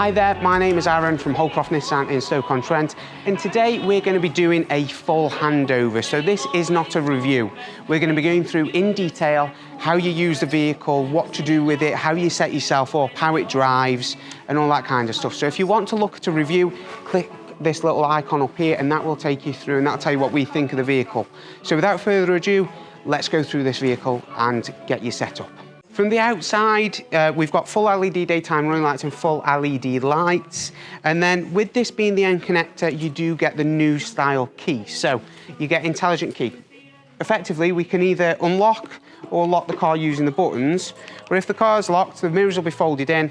Hi there, my name is Aaron from Holcroft Nissan in Stoke-on-Trent, and today we're going to be doing a full handover. So this is not a review. We're going to be going through in detail how you use the vehicle, what to do with it, how you set yourself up, how it drives, and all that kind of stuff. So if you want to look at a review, click this little icon up here and that will take you through and that'll tell you what we think of the vehicle. So without further ado, let's go through this vehicle and get you set up. From the outside, we've got full LED daytime running lights and full LED lights. And then with this being the end connector, you do get the new style key. So you get intelligent key. Effectively, we can either unlock or lock the car using the buttons. But if the car is locked, the mirrors will be folded in.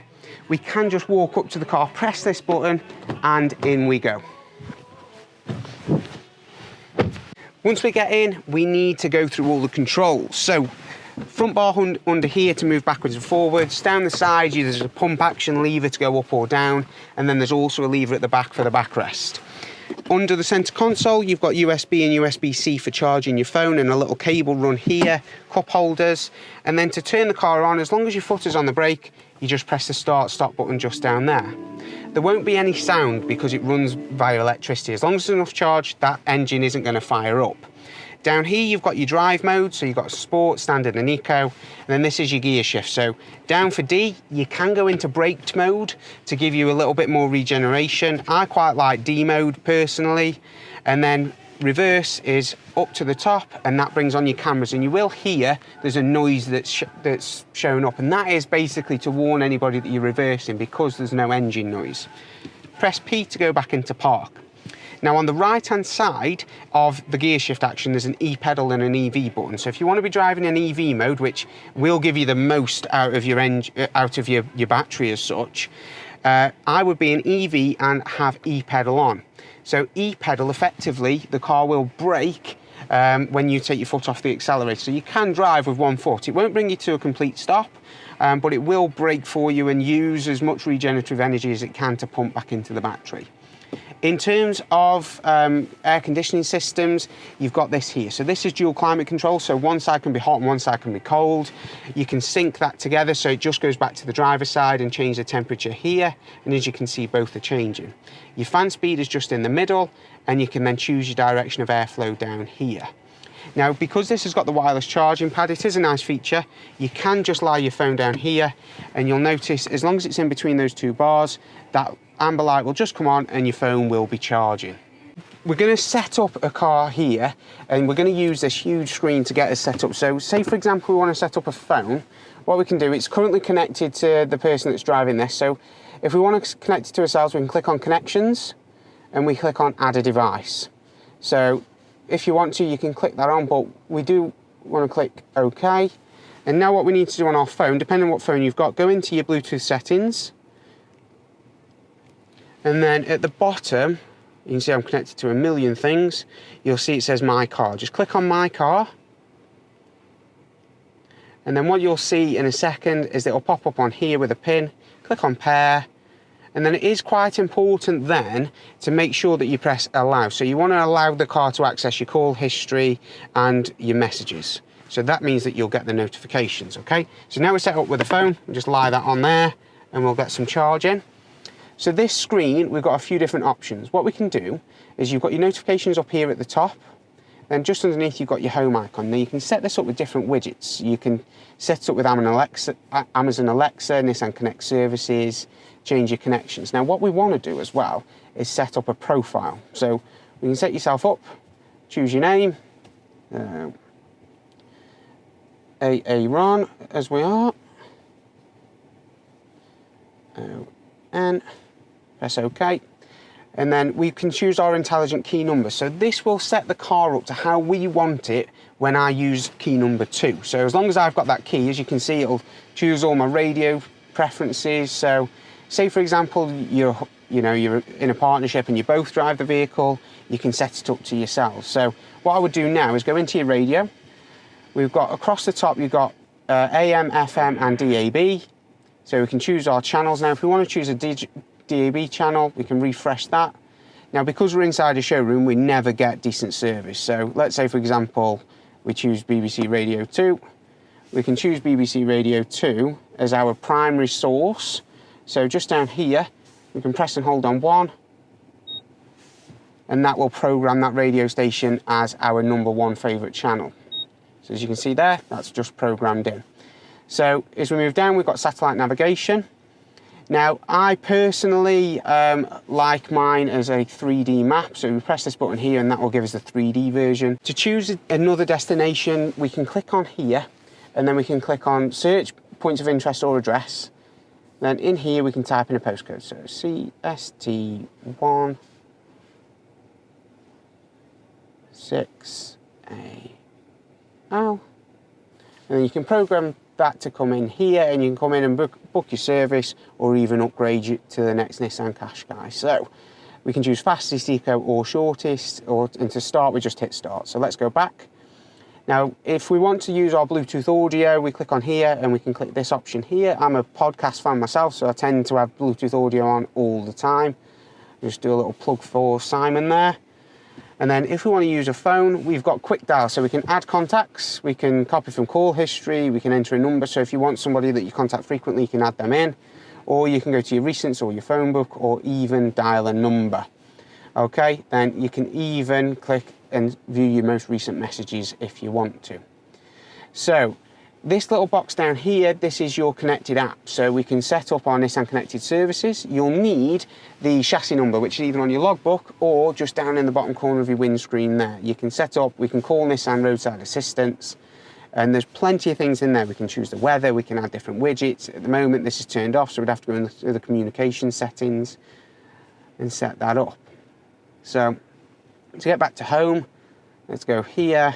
We can just walk up to the car, press this button, and in we go. Once we get in, we need to go through all the controls. So front bar under here to move backwards and forwards. Down the side, there's a pump action lever to go up or down, and then there's also a lever at the back for the backrest. Under the centre console, you've got USB and USB-C for charging your phone and a little cable run here, cup holders. And then to turn the car on, as long as your foot is on the brake, you just press the start-stop button just down there. There won't be any sound because it runs via electricity. As long as there's enough charge, that engine isn't going to fire up. Down here, you've got your drive mode, so you've got Sport, Standard and Eco, and then this is your gear shift. So down for D, you can go into braked mode to give you a little bit more regeneration. I quite like D mode personally, and then reverse is up to the top, and that brings on your cameras, and you will hear there's a noise that's shown up, and that is basically to warn anybody that you're reversing because there's no engine noise. Press P to go back into park. Now on the right hand side of the gear shift action, there's an E pedal and an EV button. So if you want to be driving in EV mode, which will give you the most out of your your battery as such, I would be in EV and have E pedal on. So E pedal, effectively, the car will brake when you take your foot off the accelerator. So you can drive with one foot. It won't bring you to a complete stop, but it will brake for you and use as much regenerative energy as it can to pump back into the battery. In terms of air conditioning systems, you've got this here. So this is dual climate control. So one side can be hot and one side can be cold. You can sync that together so it just goes back to the driver's side and change the temperature here. And as you can see, both are changing. Your fan speed is just in the middle, and you can then choose your direction of airflow down here. Now, because this has got the wireless charging pad, it is a nice feature. You can just lie your phone down here, and you'll notice as long as it's in between those two bars, that amber light will just come on and your phone will be charging. We're going to set up a car here, and we're going to use this huge screen to get us set up. So say, for example, we want to set up a phone. What we can do, it's currently connected to the person that's driving this. So if we want to connect it to ourselves, we can click on Connections, and we click on Add a Device. So if you want to, you can click that on, but we do want to click OK. And now what we need to do on our phone, depending on what phone you've got, go into your Bluetooth settings. And then at the bottom, you can see I'm connected to a million things. You'll see it says My Car. Just click on My Car. And then what you'll see in a second is it'll pop up on here with a pin. Click on Pair. And then it is quite important then to make sure that you press Allow. So you want to allow the car to access your call history and your messages. So that means that you'll get the notifications, okay? So now we're set up with the phone. We'll just lie that on there and we'll get some charge in. So this screen, we've got a few different options. What we can do is you've got your notifications up here at the top, then just underneath you've got your home icon. Now you can set this up with different widgets. You can set it up with Amazon Alexa, Nissan Connect services, change your connections. Now what we want to do as well is set up a profile. So we can set yourself up, choose your name, Ron, as we are, and press OK, and then we can choose our intelligent key number. So this will set the car up to how we want it when I use key number 2. So as long as I've got that key, as you can see, it'll choose all my radio preferences. So say, for example, you're in a partnership and you both drive the vehicle, you can set it up to yourselves. So what I would do now is go into your radio. We've got across the top, you've got AM, FM and DAB. So we can choose our channels. Now, if we want to choose a DAB channel, we can refresh that. Now, because we're inside a showroom, we never get decent service. So let's say, for example, we choose BBC Radio 2. We can choose BBC Radio 2 as our primary source. So just down here, We can press and hold on 1, and that will program that radio station as our #1 favourite channel. So as you can see there, that's just programmed in. So as we move down, we've got satellite navigation. Now, I personally like mine as a 3D map, so we press this button here and that will give us the 3D version. To choose another destination, we can click on here, and then we can click on search points of interest or address. Then in here we can type in a postcode, so CST1 6AL. And then you can program that to come in here, and you can come in and book your service or even upgrade you to the next Nissan Qashqai. So we can choose fastest eco or shortest, and to start we just hit start. So let's go back. Now if we want to use our Bluetooth audio, we click on here and we can click this option here. I'm a podcast fan myself, so I tend to have Bluetooth audio on all the time. Just do a little plug for Simon there. And then if we want to use a phone, we've got quick dial, so we can add contacts, we can copy from call history, we can enter a number. So if you want somebody that you contact frequently, you can add them in, or you can go to your recents or your phone book, or even dial a number. Okay, then you can even click and view your most recent messages if you want to. So this little box down here, this is your connected app. So we can set up our Nissan connected services. You'll need the chassis number, which is either on your logbook or just down in the bottom corner of your windscreen there. You can set up, we can call Nissan roadside assistance, and there's plenty of things in there. We can choose the weather, we can add different widgets. At the moment this is turned off, so we'd have to go into the communication settings and set that up. So to get back to home, let's go here,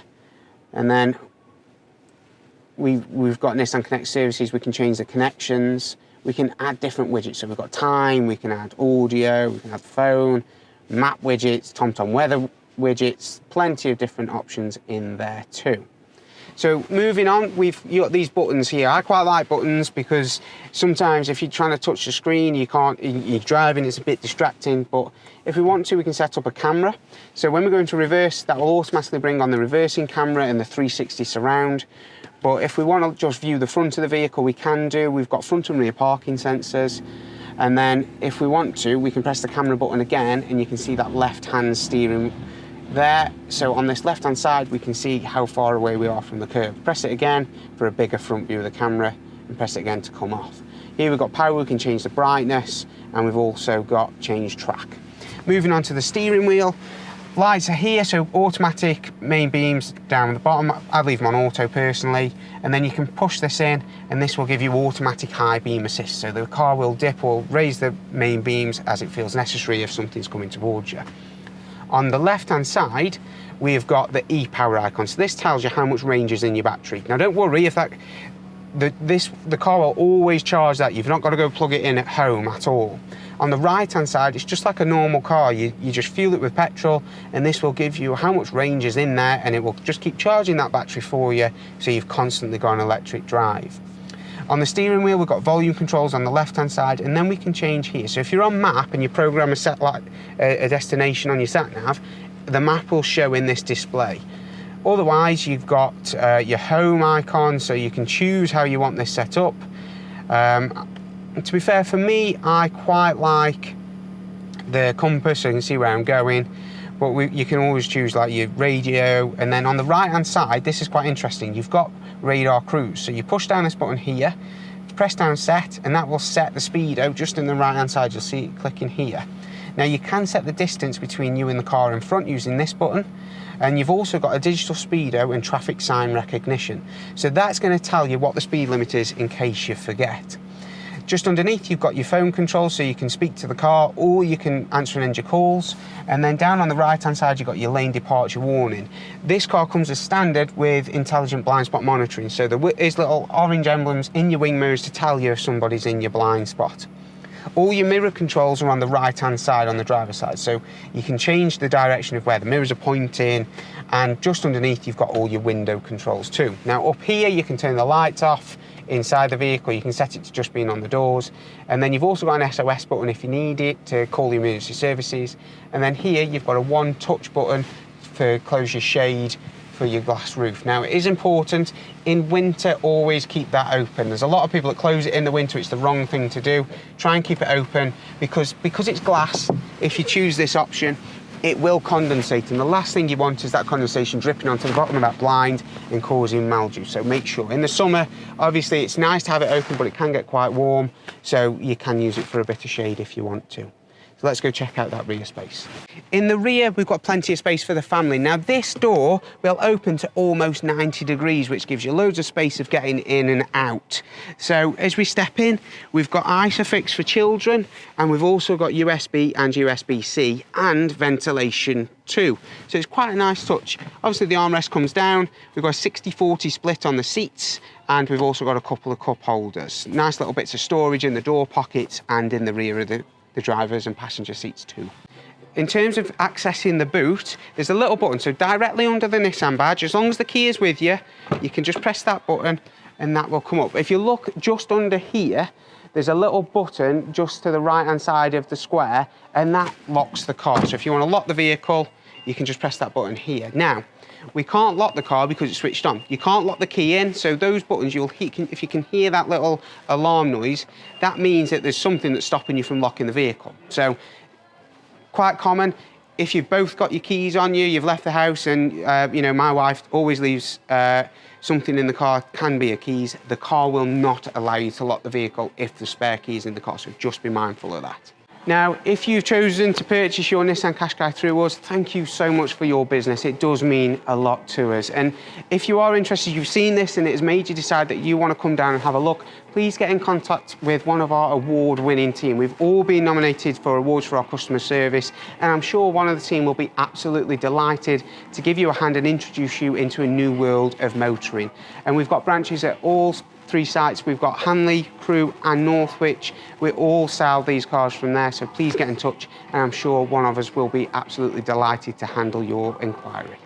and then we've got Nissan Connect services. We can change the connections, we can add different widgets. So we've got time, we can add audio, we can add phone, map widgets, TomTom weather widgets, plenty of different options in there too. So moving on, you got these buttons here. I quite like buttons because sometimes if you're trying to touch the screen, you can't, you're driving, it's a bit distracting. But if we want to, we can set up a camera. So when we go into reverse, that will automatically bring on the reversing camera and the 360 surround. But if we want to just view the front of the vehicle, we can do. We've got front and rear parking sensors. And then if we want to, we can press the camera button again, and you can see that left-hand steering there. So on this left-hand side, we can see how far away we are from the curb. Press it again for a bigger front view of the camera, and press it again to come off. Here we've got power, we can change the brightness, and we've also got change track. Moving on to the steering wheel. Lights are here, so automatic main beams down at the bottom. I leave them on auto personally, and then you can push this in and this will give you automatic high beam assist. So the car will dip or raise the main beams as it feels necessary if something's coming towards you. On the left hand side, we've got the e-power icon. So this tells you how much range is in your battery. Now don't worry if the car will always charge that. You've not got to go plug it in at home at all. On the right hand side, it's just like a normal car. You just fuel it with petrol, and this will give you how much range is in there, and it will just keep charging that battery for you, so you've constantly got an electric drive. On the steering wheel, we've got volume controls on the left hand side, and then we can change here. So if you're on map and you program a destination on your sat nav, the map will show in this display. Otherwise, you've got your home icon, so you can choose how you want this set up. To be fair, for me, I quite like the compass, so you can see where I'm going. But you can always choose like your radio, and then on the right hand side, this is quite interesting. You've got radar cruise, so you push down this button here, press down set, and that will set the speed out just in the right hand side. You'll see it clicking here. Now you can set the distance between you and the car in front using this button, and you've also got a digital speedo and traffic sign recognition. So that's going to tell you what the speed limit is in case you forget. Just underneath, you've got your phone control, so you can speak to the car or you can answer and end your calls. And then down on the right hand side, you've got your lane departure warning. This car comes as standard with intelligent blind spot monitoring, so there is little orange emblems in your wing mirrors to tell you if somebody's in your blind spot. All your mirror controls are on the right hand side on the driver's side, so you can change the direction of where the mirrors are pointing, and just underneath you've got all your window controls too. Now up here you can turn the lights off inside the vehicle, you can set it to just being on the doors, and then you've also got an SOS button if you need it to call the emergency services, and then here you've got a one touch button for close your shade for your glass roof. Now, it is important in winter, always keep that open. There's a lot of people that close it in the winter. It's the wrong thing to do. Try and keep it open because it's glass. If you choose this option, it will condensate, and the last thing you want is that condensation dripping onto the bottom of that blind and causing mildew. So make sure. In the summer, obviously it's nice to have it open, but it can get quite warm, so you can use it for a bit of shade if you want to. So let's go check out that rear space. In the rear, we've got plenty of space for the family. Now, this door will open to almost 90 degrees, which gives you loads of space of getting in and out. So as we step in, we've got ISOFIX for children, and we've also got USB and USB-C and ventilation too. So it's quite a nice touch. Obviously, the armrest comes down. We've got a 60-40 split on the seats, and we've also got a couple of cup holders. Nice little bits of storage in the door pockets and in the rear of the driver's and passenger seats too. In terms of accessing the boot, there's a little button, so directly under the Nissan badge, as long as the key is with you, you can just press that button and that will come up. If you look just under here, there's a little button just to the right-hand side of the square, and that locks the car. So if you want to lock the vehicle, you can just press that button here. Now, we can't lock the car because it's switched on. You can't lock the key in, so those buttons, if you can hear that little alarm noise, that means that there's something that's stopping you from locking the vehicle. So, quite common. If you've both got your keys on you, you've left the house, and you know, my wife always leaves something in the car, can be a keys. The car will not allow you to lock the vehicle if there's spare keys in the car, so just be mindful of that. Now, if you've chosen to purchase your Nissan Qashqai through us, thank you so much for your business. It does mean a lot to us. And if you are interested, you've seen this and it has made you decide that you want to come down and have a look, please get in contact with one of our award-winning team. We've all been nominated for awards for our customer service, and I'm sure one of the team will be absolutely delighted to give you a hand and introduce you into a new world of motoring. And we've got branches at all 3 sites. We've got Hanley, Crewe and Northwich. We all sell these cars from there, so please get in touch, and I'm sure one of us will be absolutely delighted to handle your inquiry.